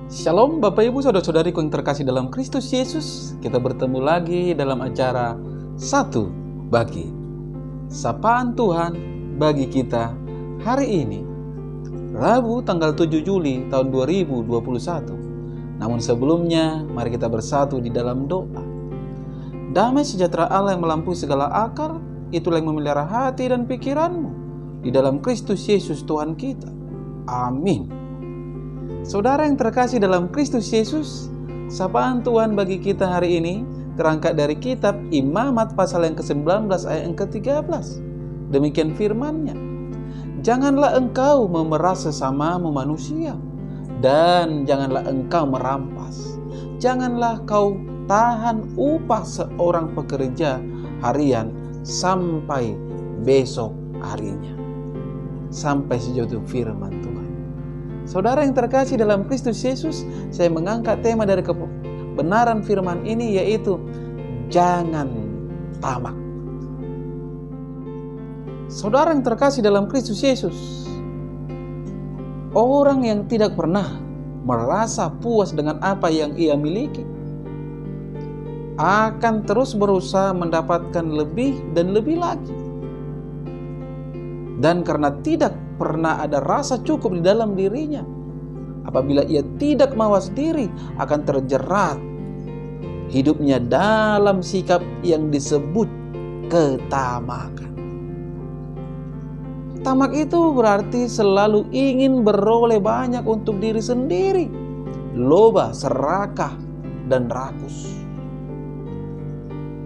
Shalom Bapak Ibu Saudara-saudariku yang terkasih dalam Kristus Yesus. Kita bertemu lagi dalam acara Satu Bagi. Sapaan Tuhan bagi kita hari ini, Rabu tanggal 7 Juli tahun 2021. Namun sebelumnya, mari kita bersatu di dalam doa. Damai sejahtera Allah yang melampaui segala akal, itulah yang memelihara hati dan pikiranmu di dalam Kristus Yesus Tuhan kita. Amin. Saudara yang terkasih dalam Kristus Yesus, sapaan Tuhan bagi kita hari ini terangkat dari kitab Imamat pasal yang ke-19 ayat yang ke-13. Demikian firman-Nya. Janganlah engkau memeras sesamamu manusia, dan janganlah engkau merampas. Janganlah kau tahan upah seorang pekerja harian sampai besok harinya. Sampai sejauh itu firman Tuhan. Saudara yang terkasih dalam Kristus Yesus, saya mengangkat tema dari kebenaran firman ini, yaitu jangan tamak. Saudara yang terkasih dalam Kristus Yesus, orang yang tidak pernah merasa puas dengan apa yang ia miliki akan terus berusaha mendapatkan lebih dan lebih lagi. Dan karena tidak pernah ada rasa cukup di dalam dirinya, apabila ia tidak mawas diri, akan terjerat hidupnya dalam sikap yang disebut ketamakan. Tamak itu berarti selalu ingin beroleh banyak untuk diri sendiri, loba, serakah, dan rakus.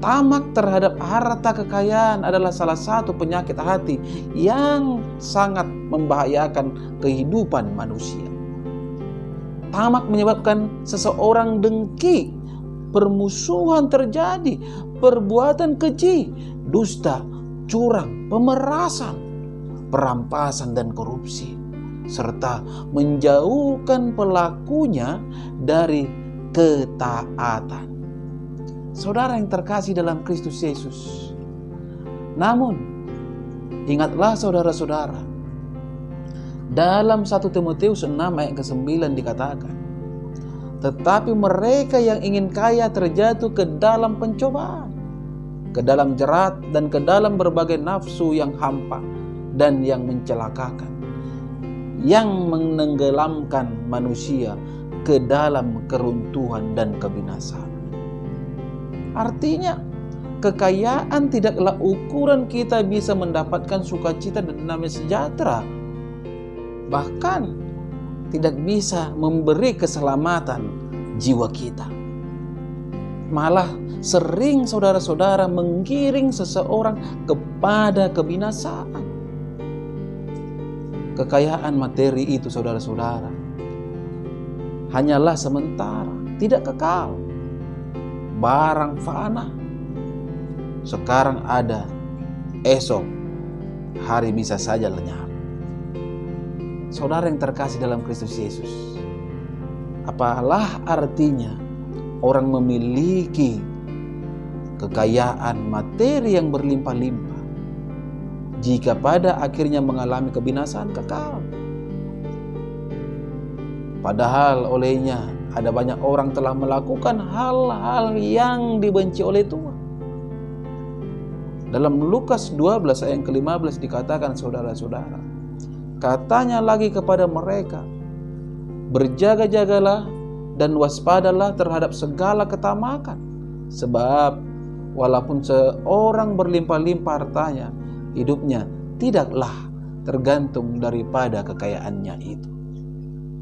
Tamak terhadap harta kekayaan adalah salah satu penyakit hati yang sangat membahayakan kehidupan manusia. Tamak menyebabkan seseorang dengki, permusuhan terjadi, perbuatan keji, dusta, curang, pemerasan, perampasan dan korupsi, serta menjauhkan pelakunya dari ketaatan. Saudara yang terkasih dalam Kristus Yesus, namun ingatlah saudara-saudara, dalam 1 Timotius 6 ayat ke-9 dikatakan, tetapi mereka yang ingin kaya terjatuh ke dalam pencobaan, ke dalam jerat, dan ke dalam berbagai nafsu yang hampa dan yang mencelakakan, yang menenggelamkan manusia ke dalam keruntuhan dan kebinasaan. Artinya, kekayaan tidaklah ukuran kita bisa mendapatkan sukacita dan damai sejahtera. Bahkan tidak bisa memberi keselamatan jiwa kita. Malah sering saudara-saudara menggiring seseorang kepada kebinasaan. Kekayaan materi itu, saudara-saudara, hanyalah sementara, tidak kekal. Barang fana. Sekarang ada, esok hari bisa saja lenyap. Saudara yang terkasih dalam Kristus Yesus, apalah artinya orang memiliki kekayaan materi yang berlimpah-limpah jika pada akhirnya mengalami kebinasaan kekal? Padahal olehnya ada banyak orang telah melakukan hal-hal yang dibenci oleh Tuhan. Dalam Lukas 12 ayat ke-15 dikatakan, saudara-saudara, katanya lagi kepada mereka, berjaga-jagalah dan waspadalah terhadap segala ketamakan, sebab walaupun seorang berlimpah-limpah hartanya, hidupnya tidaklah tergantung daripada kekayaannya itu.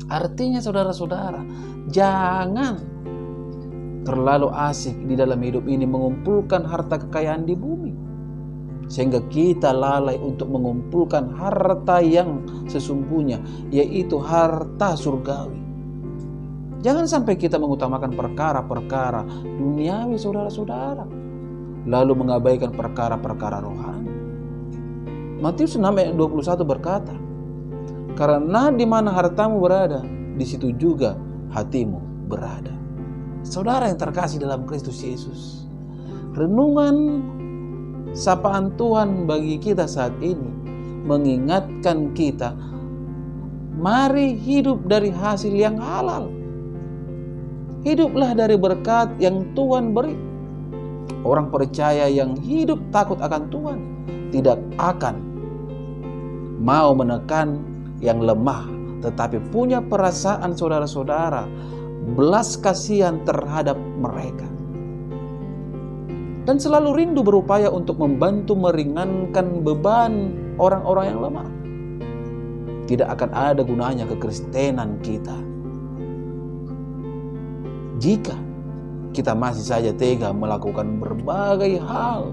Artinya saudara-saudara, jangan terlalu asik di dalam hidup ini mengumpulkan harta kekayaan di bumi, sehingga kita lalai untuk mengumpulkan harta yang sesungguhnya, yaitu harta surgawi. Jangan sampai kita mengutamakan perkara-perkara duniawi, saudara-saudara, lalu mengabaikan perkara-perkara rohani. Matius 6 ayat 21 berkata, karena di mana hartamu berada, di situ juga hatimu berada. Saudara yang terkasih dalam Kristus Yesus, renungan sapaan Tuhan bagi kita saat ini mengingatkan kita, mari hidup dari hasil yang halal, Hiduplah dari berkat yang Tuhan beri. Orang percaya yang hidup takut akan Tuhan tidak akan mau menekan yang lemah, tetapi punya perasaan saudara-saudara, belas kasihan terhadap mereka. Dan selalu rindu berupaya untuk membantu meringankan beban orang-orang yang lemah. Tidak akan ada gunanya kekristenan kita jika kita masih saja tega melakukan berbagai hal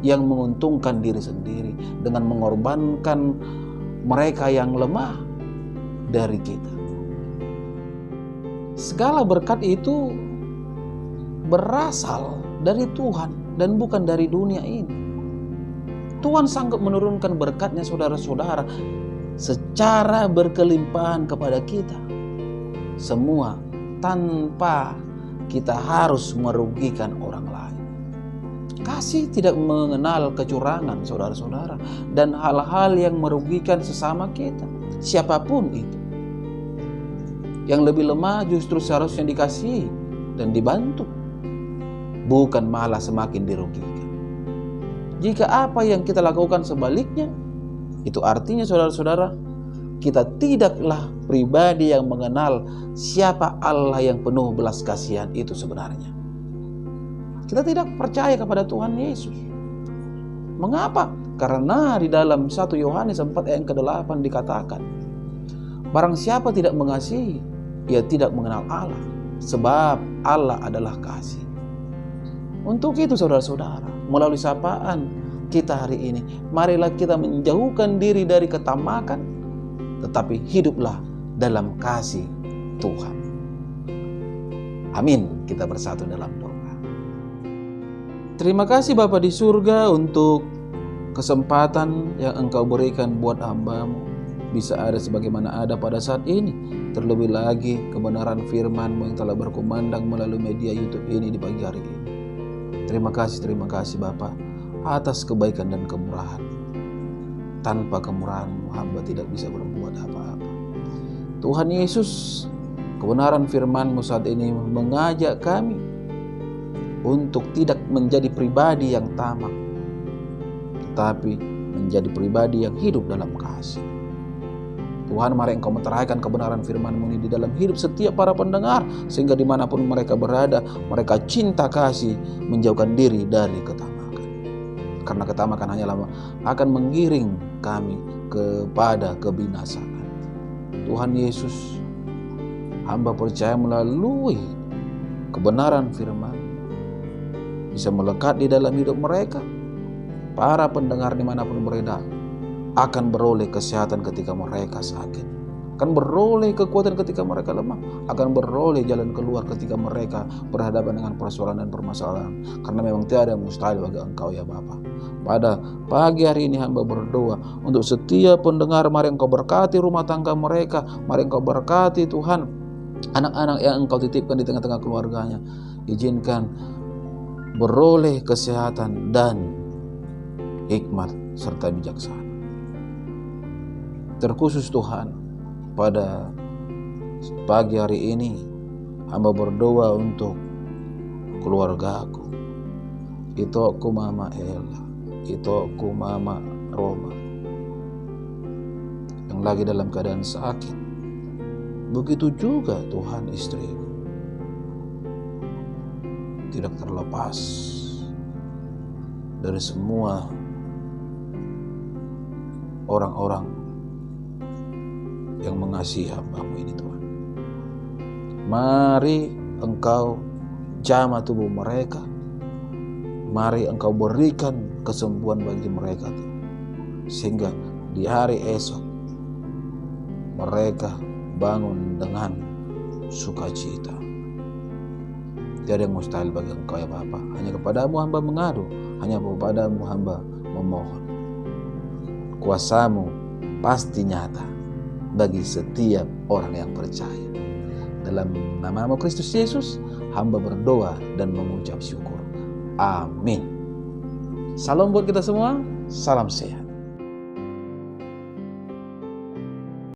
yang menguntungkan diri sendiri dengan mengorbankan mereka yang lemah dari kita. Segala berkat itu berasal dari Tuhan dan bukan dari dunia ini. Tuhan sanggup menurunkan berkatnya saudara-saudara secara berkelimpahan kepada kita. Semua tanpa kita harus merugikan orang lain. Kasih tidak mengenal kecurangan saudara-saudara dan hal-hal yang merugikan sesama kita, siapapun itu. Yang lebih lemah justru seharusnya dikasihi dan dibantu, bukan malah semakin dirugikan. Jika apa yang kita lakukan sebaliknya, itu artinya saudara-saudara, kita tidaklah pribadi yang mengenal siapa Allah yang penuh belas kasihan itu sebenarnya. Kita tidak percaya kepada Tuhan Yesus. Mengapa? Karena di dalam 1 Yohanes 4 ayat ke-8 dikatakan, barang siapa tidak mengasihi, ia tidak mengenal Allah, sebab Allah adalah kasih. Untuk itu saudara-saudara, melalui sapaan kita hari ini, marilah kita menjauhkan diri dari ketamakan, tetapi hiduplah dalam kasih Tuhan. Amin. Kita bersatu dalam doa. Terima kasih Bapa di surga untuk kesempatan yang Engkau berikan buat hamba-Mu bisa ada sebagaimana ada pada saat ini. Terlebih lagi kebenaran firman-Mu yang telah berkumandang melalui media YouTube ini di pagi hari ini. Terima kasih Bapa atas kebaikan dan kemurahan. Tanpa kemurahan-Mu hamba tidak bisa berbuat apa-apa. Tuhan Yesus, kebenaran firman-Mu saat ini mengajak kami untuk tidak menjadi pribadi yang tamak, tetapi menjadi pribadi yang hidup dalam kasih. Tuhan, mari Engkau meteraikan kebenaran firman-Mu ini di dalam hidup setiap para pendengar, sehingga dimanapun mereka berada, mereka cinta kasih, menjauhkan diri dari ketamakan. Karena ketamakan hanyalah akan menggiring kami kepada kebinasaan. Tuhan Yesus, hamba percaya melalui kebenaran firman bisa melekat di dalam hidup mereka. Para pendengar dimanapun berada akan beroleh kesehatan ketika mereka sakit, akan beroleh kekuatan ketika mereka lemah, akan beroleh jalan keluar ketika mereka berhadapan dengan persoalan dan permasalahan. Karena memang tiada yang mustahil bagi Engkau ya Bapa. Pada pagi hari ini hamba berdoa untuk setiap pendengar, mari Engkau berkati rumah tangga mereka, mari Engkau berkati Tuhan anak-anak yang Engkau titipkan di tengah-tengah keluarganya. Izinkan beroleh kesehatan dan hikmat serta bijaksana. Terkhusus Tuhan, pada pagi hari ini hamba berdoa untuk keluargaku. Itu aku Mama Ella, itu aku Mama Roma yang lagi dalam keadaan sakit. Begitu juga Tuhan istriku. Tidak terlepas dari semua orang-orang yang mengasihi hamba-Mu ini Tuhan. Mari Engkau jamah tubuh mereka. Mari Engkau berikan kesembuhan bagi mereka Tuhan. Sehingga di hari esok mereka bangun dengan sukacita. Tiada yang mustahil bagi Engkau ya Bapa. Hanya kepadamu hamba mengadu, hanya kepadamu hamba memohon. Kuasa-Mu pasti nyata bagi setiap orang yang percaya. Dalam nama-Mu Kristus Yesus, hamba berdoa dan mengucap syukur. Amin. Salam buat kita semua, salam sehat.